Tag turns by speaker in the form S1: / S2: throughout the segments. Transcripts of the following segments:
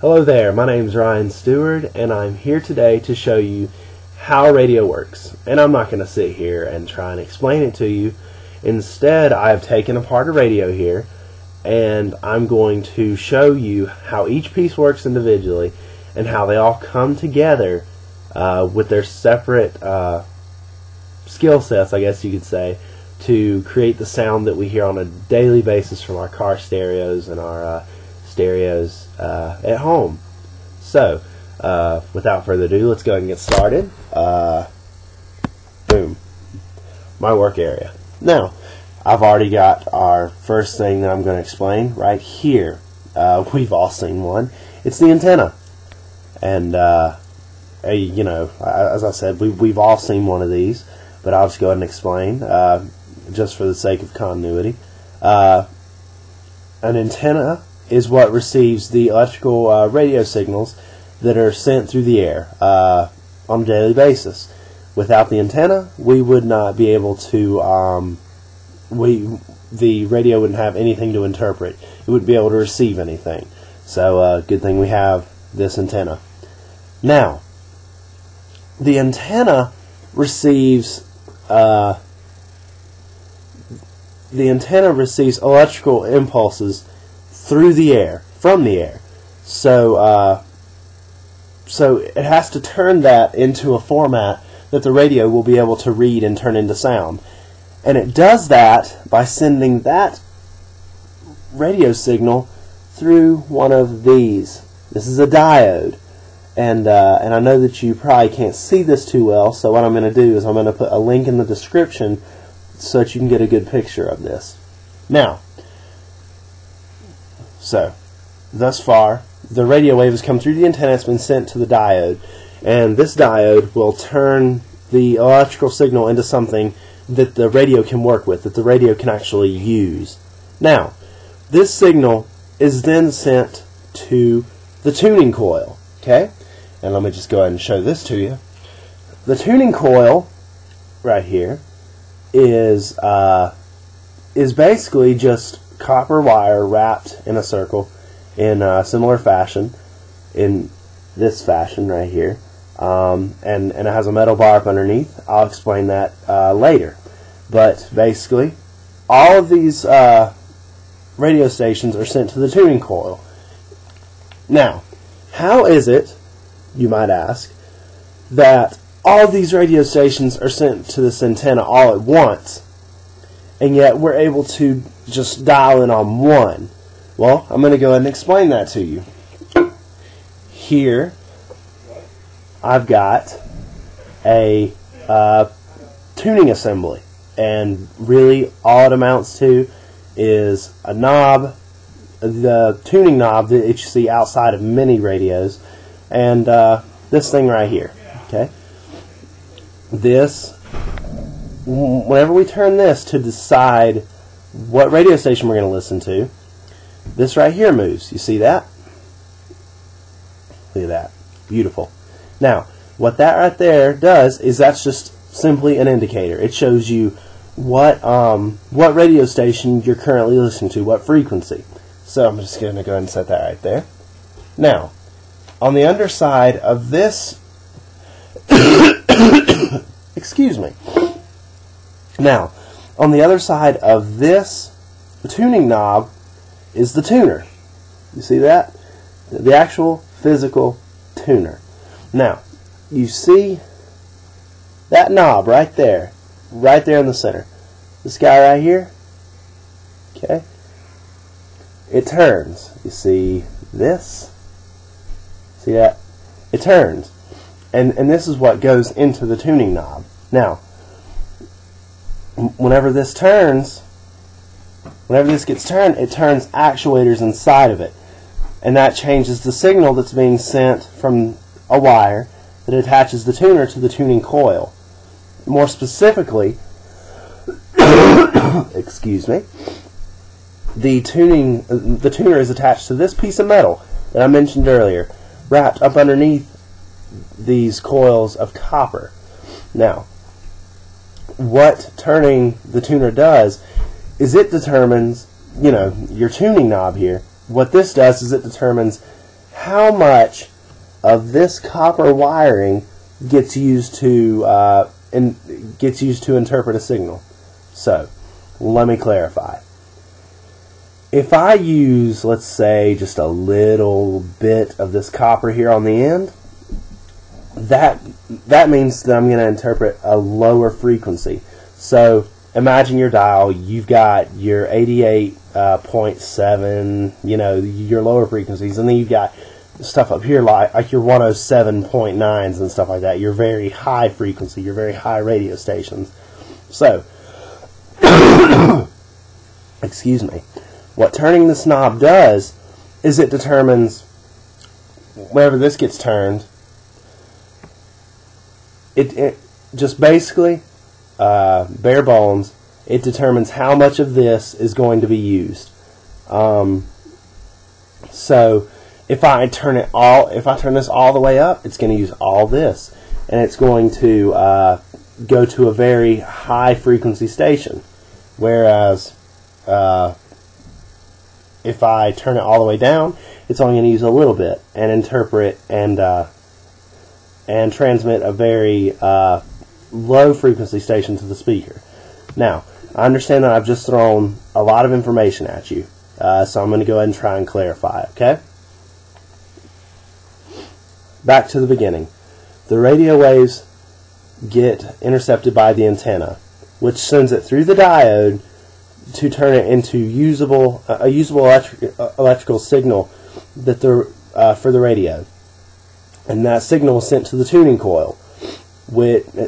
S1: Hello there, my name's Ryan Stewart, and I'm here today to show you how radio works. And I'm not going to sit here and try and explain it to you. Instead, I've taken apart a radio here, and I'm going to show you how each piece works individually and how they all come together with their separate skill sets, I guess you could say, to create the sound that we hear on a daily basis from our car stereos and our stereos at home. So, without further ado, let's go ahead and get started. Boom. My work area. Now, I've already got our first thing that I'm going to explain right here. We've all seen one. It's the antenna. And, you know, as I said, we've all seen one of these, but I'll just go ahead and explain, just for the sake of continuity. An antenna is what receives the electrical radio signals that are sent through the air on a daily basis. Without the antenna, we would not be able to, the radio wouldn't have anything to interpret. It wouldn't be able to receive anything. So, good thing we have this antenna. Now, the antenna receives electrical impulses through the air, from the air. So it has to turn that into a format that the radio will be able to read and turn into sound. And it does that by sending that radio signal through one of these. This is a diode. And I know that you probably can't see this too well, so what I'm going to do is I'm going to put a link in the description so that you can get a good picture of this. Now, so, thus far, the radio wave has come through the antenna, it's been sent to the diode, and this diode will turn the electrical signal into something that the radio can work with, that the radio can actually use. Now, this signal is then sent to the tuning coil, okay? And let me just go ahead and show this to you. The tuning coil, right here, is basically just copper wire wrapped in a circle in a similar fashion, in this fashion right here, and it has a metal bar up underneath. I'll explain that later. But basically, all of these radio stations are sent to the tuning coil. Now, how is it, you might ask, that all of these radio stations are sent to this antenna all at once, and yet we're able to just dial in on one? Well, I'm going to go ahead and explain that to you. Here, I've got a tuning assembly, and really all it amounts to is a knob, the tuning knob that you see outside of many radios, and this thing right here. Okay, this, whenever we turn this to decide what radio station we're going to listen to, this right here moves. You see that? Look at that. Beautiful. Now, what that right there does is that's just simply an indicator. It shows you what radio station you're currently listening to, what frequency. So I'm just going to go ahead and set that right there. Now, on the underside of this, excuse me. Now, on the other side of this tuning knob is the tuner. You see that? The actual physical tuner. Now, you see that knob right there in the center. This guy right here, okay? It turns. You see this? See that? It turns. And this is what goes into the tuning knob. Now, whenever this turns, whenever this gets turned, it turns actuators inside of it. And that changes the signal that's being sent from a wire that attaches the tuner to the tuning coil. More specifically, excuse me, the tuner is attached to this piece of metal that I mentioned earlier, wrapped up underneath these coils of copper. Now, what turning the tuner does is it determines, you know, your tuning knob here. What this does is it determines how much of this copper wiring gets used to interpret a signal. So, let me clarify. If I use, let's say, just a little bit of this copper here on the end, that means that I'm going to interpret a lower frequency. So, imagine your dial, you've got your 88.7, your lower frequencies, and then you've got stuff up here like your 107.9s and stuff like that, your very high frequency, your very high radio stations. So, excuse me, what turning this knob does is it determines wherever this gets turned, it just basically, bare bones, it determines how much of this is going to be used. So if I turn this all the way up, it's going to use all this, and it's going to go to a very high frequency station. Whereas if I turn it all the way down, it's only going to use a little bit and interpret and transmit a very low frequency station to the speaker. Now, I understand that I've just thrown a lot of information at you, so I'm going to go ahead and try and clarify, okay? Back to the beginning. The radio waves get intercepted by the antenna, which sends it through the diode to turn it into a usable electrical signal that for the radio. And that signal is sent to the tuning coil.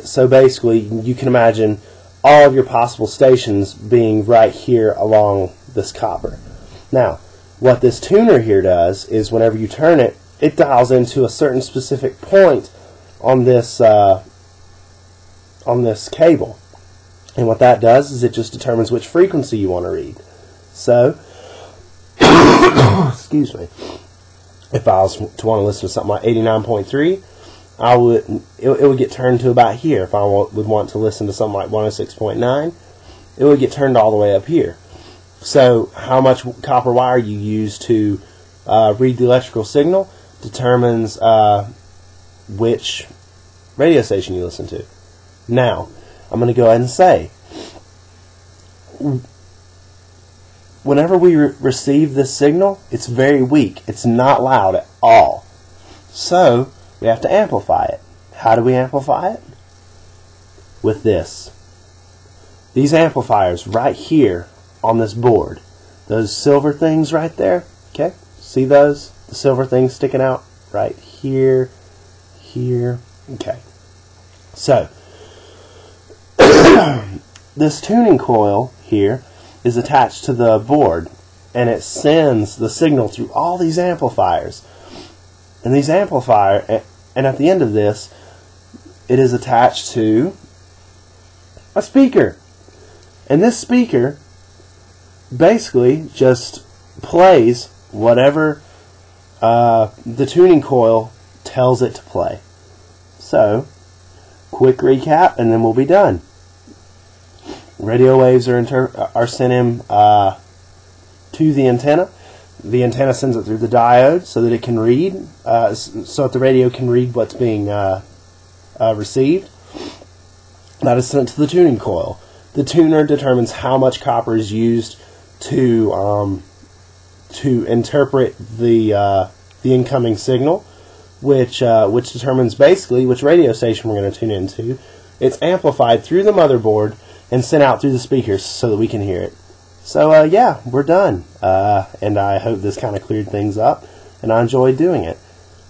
S1: So basically, you can imagine all of your possible stations being right here along this copper. Now, what this tuner here does is whenever you turn it, it dials into a certain specific point on this cable. And what that does is it just determines which frequency you want to read. So, excuse me, if I was to want to listen to something like 89.3, it would get turned to about here. If I would want to listen to something like 106.9, it would get turned all the way up here. So how much copper wire you use to read the electrical signal determines which radio station you listen to. Now, I'm going to go ahead and say, whenever we receive this signal, it's very weak. It's not loud at all. So, we have to amplify it. How do we amplify it? With this. These amplifiers right here on this board. Those silver things right there. Okay? See those? The silver things sticking out right here, here. Okay. So, this tuning coil here is attached to the board, and it sends the signal through all these amplifiers. And these amplifiers, and at the end of this, it is attached to a speaker. And this speaker basically just plays whatever the tuning coil tells it to play. So, quick recap, and then we'll be done. Radio waves are sent in to the antenna. The antenna sends it through the diode so that it can read, so that the radio can read what's being received. That is sent to the tuning coil. The tuner determines how much copper is used to interpret the incoming signal, which determines basically which radio station we're going to tune into. It's amplified through the motherboard and sent out through the speakers so that we can hear it. So yeah, we're done. And I hope this kind of cleared things up, and I enjoyed doing it.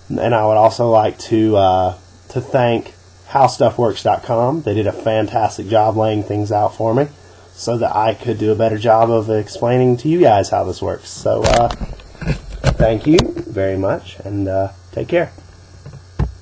S1: And I would also like to thank HowStuffWorks.com. They did a fantastic job laying things out for me so that I could do a better job of explaining to you guys how this works. So thank you very much, and take care.